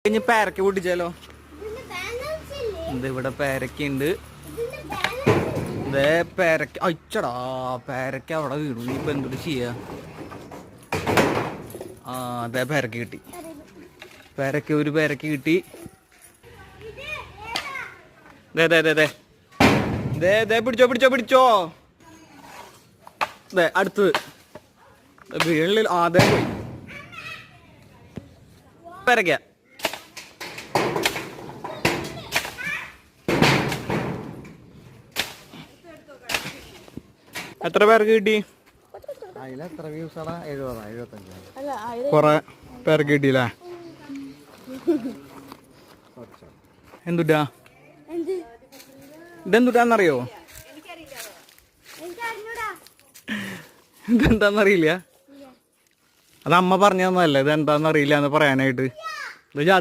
ഇനി പേരക്ക പൊട്ടിച്ചാലോ? ഇവിടെ പേരക്കുണ്ട്. ഇതേ പേരക്ക അയച്ചടാ, പേരക്ക അവിടെ വീണു. ഇനിയിപ്പോ എന്തൊരു ചെയ്യാ? ആ അതെ, പേരക്ക കിട്ടി. ഒരു പേരക്ക കിട്ടി. പിടിച്ചോ. അതെ അടുത്തത് വീണിൽ ആദ്യം പോയി പേരക്ക. എത്ര പേർക്ക് കിട്ടി? കൊറേ പേർക്ക് കിട്ടിയില്ലേ? എന്തുട്ടാ ഇതെന്തുട്ടാന്നറിയോ? ഇതെന്താന്നറിയില്ല. അത് അമ്മ പറഞ്ഞു തന്നതല്ലേ, ഇതെന്താന്നറിയില്ല എന്ന് പറയാനായിട്ട്. ഇത് ജാതി.